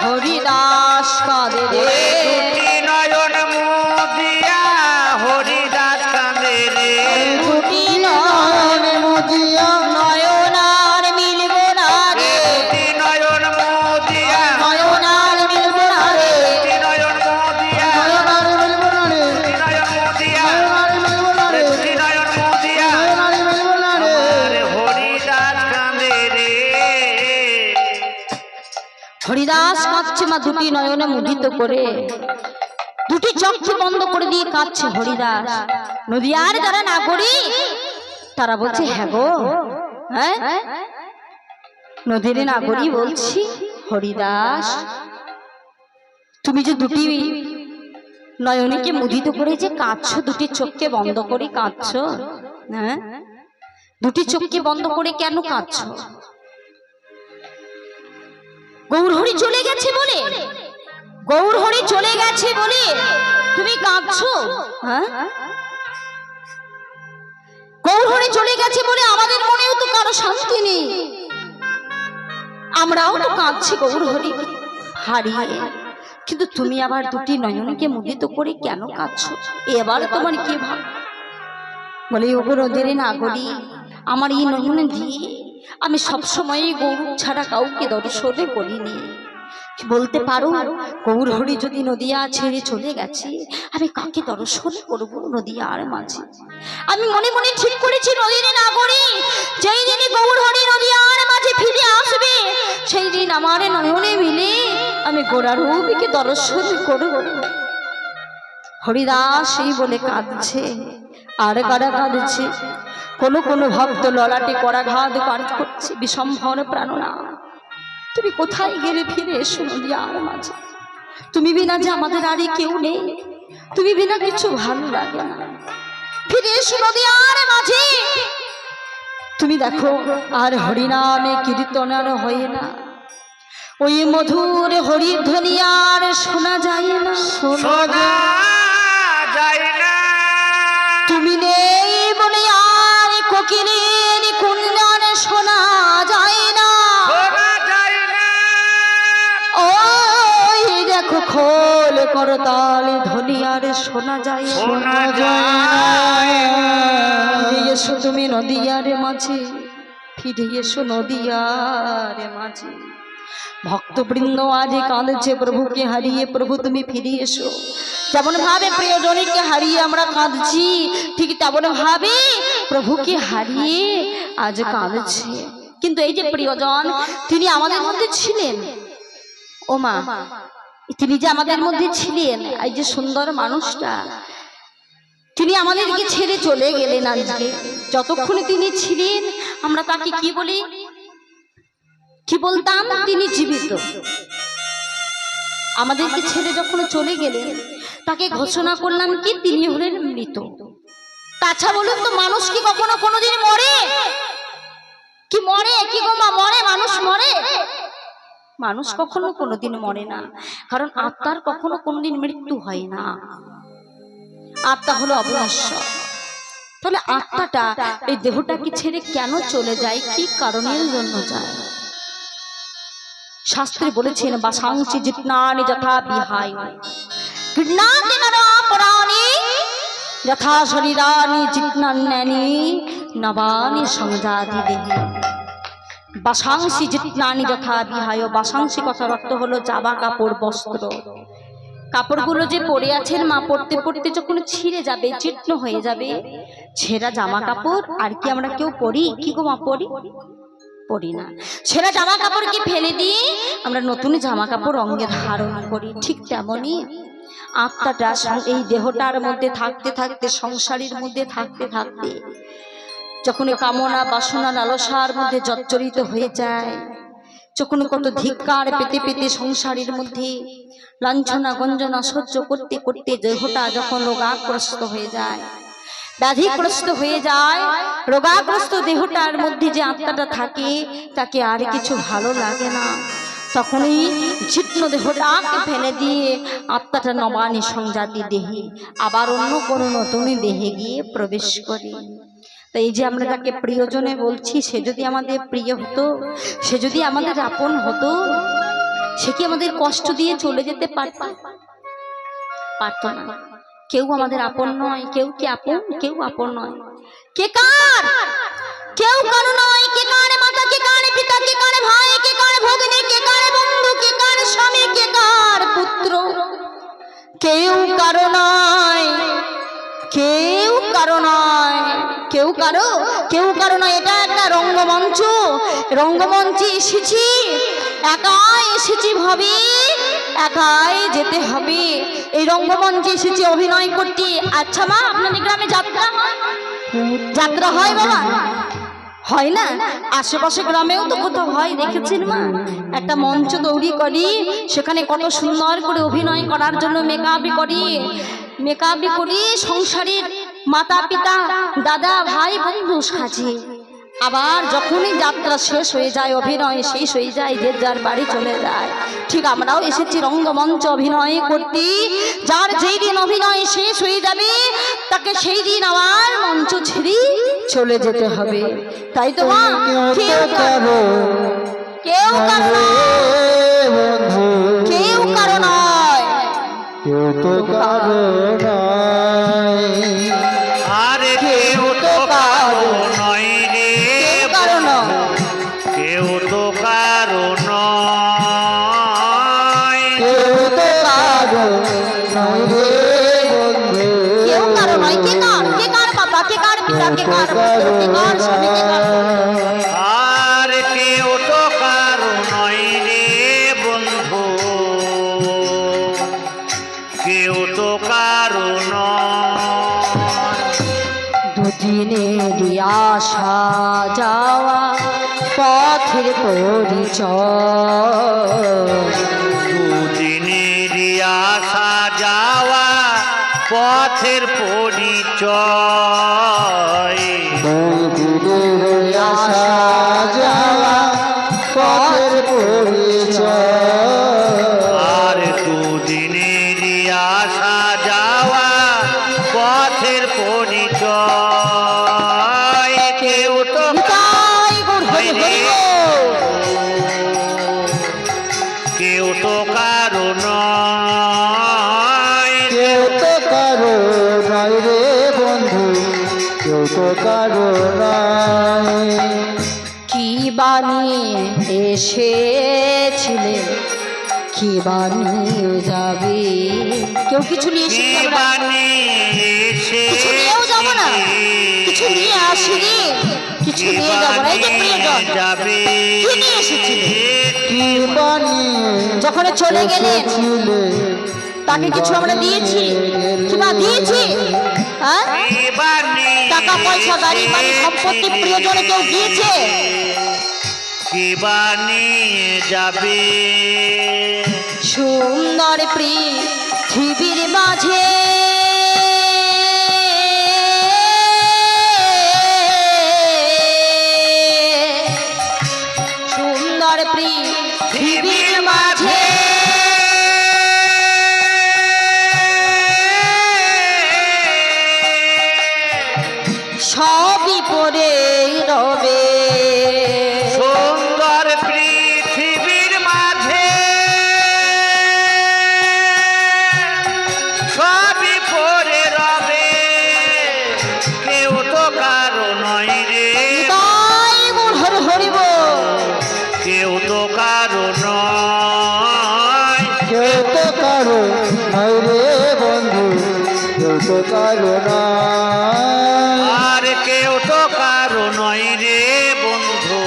হরিদাস কাঁদে রে। দুটি নয়ন মুদিয়া হরিদাস কাঁদে রে দুটি নয়ন মুদিয়া নয়ন আর মিলব না রে, দুটি নয়ন মুদিয়া নয়ন আর মিলব না রে, দুটি নয়ন মুদিয়া নয়নারে মিলব না রে, দুটি নয়ন মুদিয়া নয়নারে মিলব না রে, দুটি নয়ন মুদিয়া নয়নারে মিলব না রে। আরে হরিদাস কাঁদে রে হরিদাস কাঁদছে মা দুটি নয়নে মুদিত করে, দুটি চোখ বন্ধ করে দিয়ে কাঁদছে হরিদাস। নদিয়ার যারা নাগরিক তারা বলছে হ্যাঁ গো, হ্যাঁ নদীর নাগরিক বলছি হরিদাস তুমি যে দুটি নয়নীকে মুদিত করে যে কাঁদছো, দুটি চোখকে বন্ধ করে কাঁদছো, হ্যাঁ দুটি চোখকে বন্ধ করে কেন কাঁদছো? গৌরহরি চলে গেছে বলে? গৌর হরি চলে গেছে বলে তুমি কাঁদছো? হ্যাঁ, গৌর হরি চলে গেছে বলে আমাদের মনেও তো কারো শান্তি নেই। আমরাও তো কাঁদছি গৌর হরি হারিয়ে, কিন্তু তুমি আবার দুটি নয়নকে মুদিত করে কেন কাঁদছো? এবার তোমার কি ভাব? বলে ওগো নদীর নাগরী, আমার এই নয়ন দিয়ে আমি সবসময় গৌর ছাড়া কাউকে দর্শনে করিনি। বলতে পারো গৌর হরি যদি নদিয়া ছেড়ে চলে গেছে, আমি কাকে দর্শন করবো নদিয়ার মাঝে? আমি মনে মনে ঠিক করেছি নদীর নাগরী, যেই দিন গৌর হরি নদিয়ার মাঝে ফিরে আসবে, সেই দিন আমার নয়নে মিলে আমি গোরারূপকে দর্শন করব। হরিদাস এই বলে কাঁদছে, আর কারা কাঁদছে? কোনো কোনো ভক্ত ললাটে করাঘাত কাজ করছে, বিসম্ভর প্রাণনা। তুমি কোথায় গেলে? ফিরে এসো নদিয়ার মাঝে। তুমি বিনা যে আমাদের আরে কেউ নেই, তুমি বিনা কিছু ভালো লাগে না। ফিরে এসো নদিয়ার মাঝে। তুমি দেখো আর হরিনামে কীর্তন আর হয় না, ওই মধুর হরির ধ্বনি আর শোনা যায় না, শোনা যায় না। তুমি নেই বলে আর কোকিলের কুঞ্জন শোনা যায় না। ওই দেখো খোল করতাল ধ্বনি আর শোনা যায় শোনা যায়। ফিরে এসো তুমি নদিয়ার মাঝে, ফিরে এসো নদিয়ার মাঝে। ভক্তবৃন্দ আজ কাঁদছে প্রভুকে হারিয়ে, প্রভু তুমি ফিরে এসো। যেমন ভাবে প্রিয়জনকে হারিয়ে আমরা কাঁদছি, ঠিক তেমন ভাবে প্রভুকে হারিয়ে আজ কাঁদছে। কিন্তু এই যে প্রিয়জন, তিনি আমাদের মধ্যে ছিলেন। ও মা, তিনি যে আমাদের মধ্যে ছিলেন, এই যে সুন্দর মানুষটা, তিনি আমাদেরকে ছেড়ে চলে গেলেন। আজকে যতক্ষণ তিনি ছিলেন আমরা তাকে কি বলি, কি বলতাম? তিনি জীবিত। আমাদেরকে ছেড়ে যখন চলে গেলেন তাকে ঘোষণা করলাম কি, তিনি হলেন মৃত। তাছাড়া বলুন তো, মানুষ কি কখনো কোনোদিন মরে? কি মরে? কি গো মা, মরে? মানুষ মরে? মানুষ কখনো কোনোদিন মরে না, কারণ আত্মার কখনো কোনোদিন মৃত্যু হয় না। আত্মা হলো অবিনশ্বর। তাহলে আত্মাটা এই দেহটাকে ছেড়ে কেন চলে যায়, কি কারণের জন্য যায়? শাস্ত্রে বলেছেন, বাসাংসি জিতনানি যথা বিহায় ঘৃণাতি নরাপরাণি যথা শরীরানি জিতনান্যানি নবানি সংজাতি দেহি। বাসাংসি জিতনানি যথা বিহায়, বাসাংসি কথার অর্থ হলো জামা কাপড়, বস্ত্র। কাপড়গুলো যে পরে আছেন মা, পড়তে পড়তে যখন ছিঁড়ে যাবে, জীর্ণ হয়ে যাবে, ছেঁড়া জামা কাপড় আর কি আমরা কেউ পরি? কি গো মা, পরি? পরি না। ছেঁড়া জামা কাপড় কি ফেলে দিয়ে আমরা নতুন জামা কাপড় অঙ্গে ধারণ করি, ঠিক তেমনই আত্মাটা এই দেহটার মধ্যে থাকতে থাকতে, সংসারের মধ্যে থাকতে থাকতে, যখন কামনা বাসনা লালসার মধ্যে জর্জরিত হয়ে যায়, যখন কত ধিক্কার পেতে পেতে সংসারের মধ্যে লাঞ্ছনা গঞ্জনা সহ্য করতে করতে দেহটা যখন রোগাগ্রস্ত হয়ে যায়, ব্যাধিগ্রস্ত হয়ে যায়, রোগাগ্রস্ত দেহটার মধ্যে যে আত্মাটা থাকে তাকে আর কিছু ভালো লাগে না। তখনই জীর্ণ দেহটাকে ফেলে দিয়ে আত্মাটা নবানি সংজাতি দেহে আবার অন্য কোনো নতুন দেহে গিয়ে প্রবেশ করে। তো এই যে আমরা তাকে প্রিয়জনে বলছি, সে যদি আমাদের প্রিয় হতো, সে যদি আমাদের আপন হতো, সে কি আমাদের কষ্ট দিয়ে চলে যেতে পারতো না? কেউ আমাদের আপন নয়। কেউ কি আপন? কেউ আপন নয়। কে কার? কেউ কারো নয়। কে কার মাতা, কে কার পিতা, কে কার ভাই, কে কার ভগ্নী, কে কার বন্ধু, কে কার স্বামী, কে কার পুত্র, কেউ কারো নয়। কেউ কারো নয়। কেউ কারো নয়। এটা একটা রঙ্গমঞ্চ। রঙ্গমঞ্চে এসেছি, একাই এসেছি ভাবি, একাই যেতে হবে। এই রঙ্গমঞ্চে এসেছি অভিনয় করতে। আচ্ছা মা, আপনাদের গ্রামে যাত্রা হয়? যাত্রা হয় বাবা? হয় না? আশেপাশে গ্রামেও তো কোথাও হয়, দেখেছেন মা? একটা মঞ্চ তৈরি করি, সেখানে কত সুন্দর করে অভিনয় করার জন্য মেকআপ করি, সংসারের মাতা পিতা দাদা ভাই বন্ধু সাজে। আবার যখনই যাত্রা শেষ হয়ে যায়, অভিনয় শেষ হয়ে যায়, যে যার বাড়ি চলে যায়, ঠিক আমরাও এসেছি রঙ্গমঞ্চ অভিনয় করতে। যার যেই দিন অভিনয় শেষ হয়ে যাবে তাকে সেই দিন আবার মঞ্চ ছেড়ে চলে যেতে হবে, তাই তো মা? কেউ কারো কেউ কারো নয়, বন্ধু কেউ কারো নয়, কেউ তো কারো নয়, আরে কেউ তো কারো নয় রে, কেউ কারো নয়, কেউ তো কারো নয়, কেউ তো কারো নয় রে বন্ধু, কেউ কারো নয়। কে কার? কে কার বাবা? কে কার পিতা? কে কার পুত্র? কে কার স্বামী? কে কার বন্ধু? আর কেউ তো কারো নয় রে বন্ধু, কেউ তো কারো নয়। দুদিনেরই আসা যাওয়া পথের পরিচয়, দুদিনেরই আসা যাওয়া পথের পরিচয়, বন্ধুদের আসা যাওয়া পথের পরিচয়, আর দুদিনেরই আসা যাওয়া পথের পরিচয়, কেউ তো নিতাই গৌর হরি হরি বল। কেউ তো কারো নয়, কেউ তো কারো নয় রে বন্ধু, কেউ তো কারো নয়, কি বানিয়ে এসেছিলে, কি বানিয়ে যাবে? কেউ কিছু নিয়ে এসে কি যাবে না। বানিয়েছে কিছু নিয়েও যাবো না, কিছু নিয়ে আসিনি, কিছু নিয়ে যাবো না। এই যে প্রিয়জন, যাবে কি নিয়ে এসেছিলে? কি বানিয়ে যখন চলে গেলেন ছিলে, তাকে কিছু আমরা দিয়েছি, কিবা দিয়েছি? হ্যাঁ, কি বানিয়েছে টাকা পয়সা গাড়ি বাড়ি সম্পত্তি প্রিয়জনে কেউ দিয়েছে? কি বানিয়ে যাবে সুন্দর পৃথিবীর মাঝে সুন্দর পৃথিবীর মাঝে সবই পড়ে রবে, সুন্দর পৃথিবীর মাঝে সবই পড়ে রবে, কেউ তো কারো নয় রে, তাই মোর হরি হরি বল। কেউ তো কারো নয়, কেউ তো কারো নয় রে বন্ধু, কেউ তো কারো নয়, আর কেউ তো কারো নয় রে বন্ধু,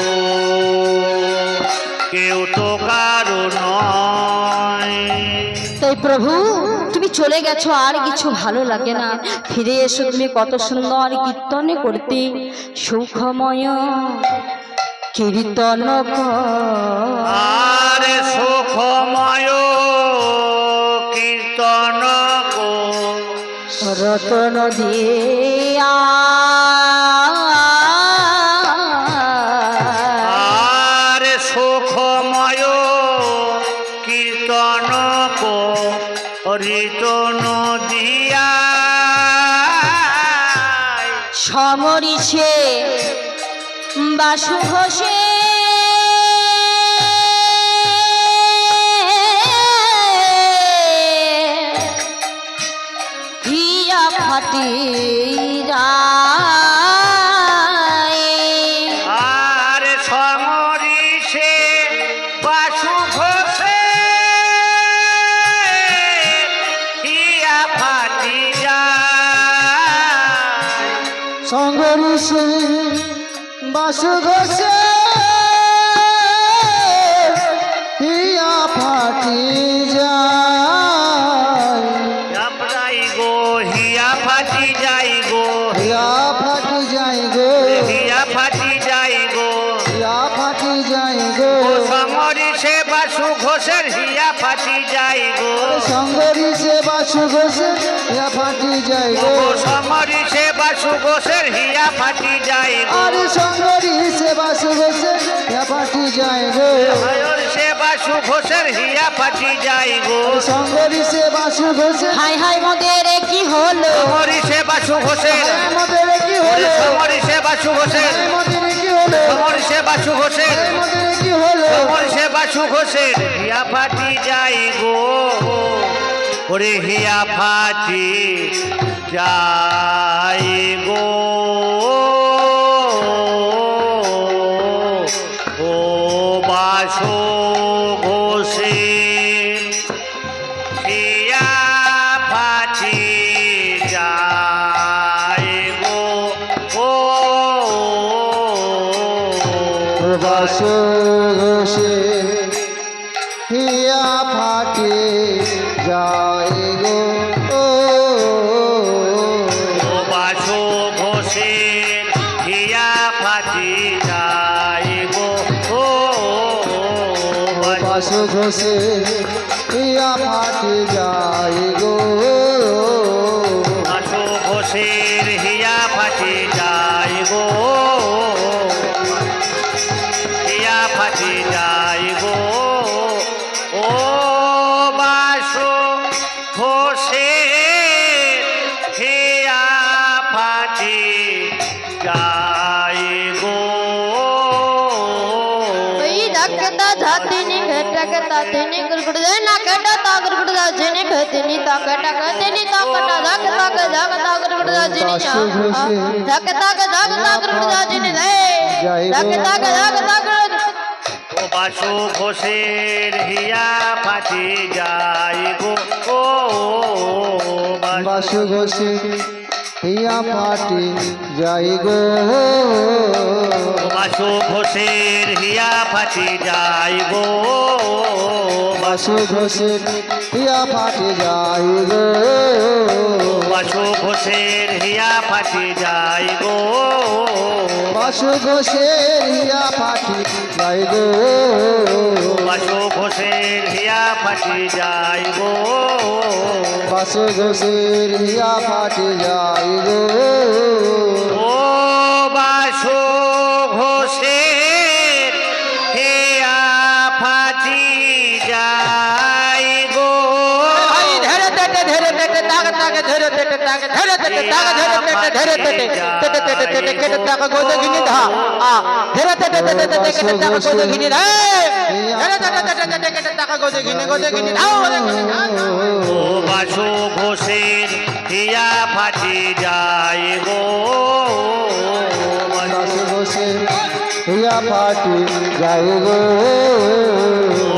কেউ তো কারো নয়। তাই প্রভু তুমি চলে গেছো, আর কিছু ভালো লাগে না। ফিরে এসো, তুমি কত সুন্দর কীর্তনে করতে, সুখময় কীর্তন আর সুখময় কীর্তন রতন দিয়া আর সুখময় কীর্তন রিতন দিয়া সমরিষে বাসু ঘোষে হিয়া ফাটি যায়, আর সমরিষে বাসু ঘোষে হিয়া ফাটি যায়, সংঘর্ষে বাসু ঘষে হিয়া ফাটি যায়, যাই গো হিয়া ফাটি যাই গো, হিয়া ফাটি যায় গো, হিয়া ফাটি যাই গো, হিয়া ফাটি যায় গো, ও সমরিষে বাসু ঘোষের হিয়া ফাটি যাই গো, সংঘর্ষে বাসু ঘষে হিয়া ফাটি যায় গো, ও সমরিষে বাসু ঘোষের হিয়া ফাটি যায় গো আর সঙ্গরি সে বাসু ঘোষে পাটি যায় গো হয়র সে বাসু ঘোষের হিয়া ফাটি যায় গো সঙ্গরি সে বাসু ঘোষে হাই হাই মোদের এ কি হলো সমরি সে বাসু ঘোষের আমাদের কি হলো সমরি সে বাসু ঘোষের আমাদের কি হলো সমরি সে বাসু ঘোষের আমাদের কি হলো সমরি সে বাসু ঘোষের হিয়া ফাটি যায় গো ওরে হিয়া ফাটি যায় গো ও বাসু ঘোষের হিয়া ফাটি যায় গো ও বাসু ঘোষে হিয়া ফাটে যায় গো ও বাসু ঘোষের হিয়া ফাটি যায় গো ও বাসু ঘোষে হিয়া ফাটে যায় গো বাসু ঘোষের হিয়া ফাটি যায় গো হিয়া ফাটি যায় গো ও বাসু ঘোষের হিয়া ফাটি যায় গো এই ডাকতা ধাতিনি ঘটকতা তিনি গুড়গুড় দে না কটা তা গুড়গুড় দা জেনে ঘতিনি তা কটা ঘতিনি তা কটা ডাকতা কে ডাকতা গুড়গুড় দা জেনে ডাকতা কে ডাকতা গুড়গুড় দা জেনে দে ডাকতা কে ডাকতা ও বাসু ঘোষের হিয়া ফাটি যায় গো ও বাসু ঘোষে হিয়া ফাটে যায় গো বাসু ঘোষের হিয়া ফাটি যায় গো বাসু ঘোষে হিয়া ফাটে যায় গো বাসু ঘোষের হিয়া ফাটি যায় গো বাসু ঘোষে হিয়া ফাটে যায় গো বাসু ঘোষের হিয়া ফাটি যায় গো বাসু ঘোষে হিয়া ফাটে যায় গো ও বাসু ঘোষের হিয়া ফাটি যায় গো ও বাসু ঘোষের হিয়া ফাটি যায় গো বাসু ঘোষে হিয়া ফাটে যায় গো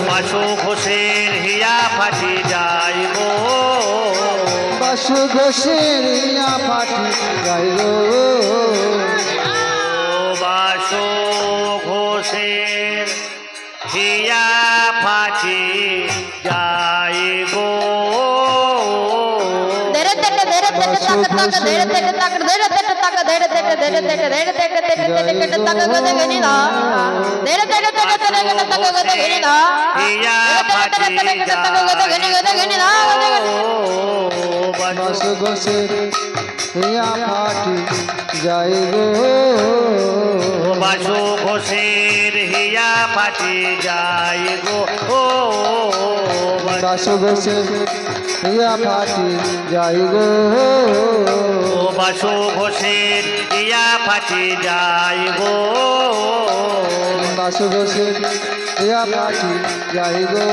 বাসু ঘোষের হিয়া ফাটি যায় গো বাসু ঘোষে হিয়া ফাটে যায় গো বাসু ঘোষের হিয়া ফাটি যায় গো ধীরে ধীরে ধীরে ধীরে তাক তাক ধীরে ধীরে তাক ধীরে ধীরে তাক ধীরে ধীরে ধীরে ধীরে ধীরে ধীরে ধীরে তাক গদে গনি না ধীরে ধীরে ধীরে ধীরে তাক গদে গনি না হিয়া ফাটি তাক গদে গনি না বাসু ঘোষে হিয়া ফাটে যায় গো বাসু ঘোষের হিয়া ফাটি যায় গো ও বাসু ঘোষে হিয়া ফাটে যায় গো বাসু ঘোষের হিয়া ফাটি যায় গো বাসু ঘোষে হিয়া ফাটে যায় গো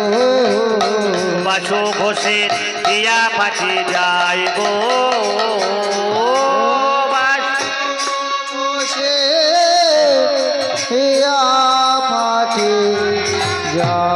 বাসু ঘোষের হিয়া ফাটি যায় গো ঘোষে হিয়া ফাটে যায়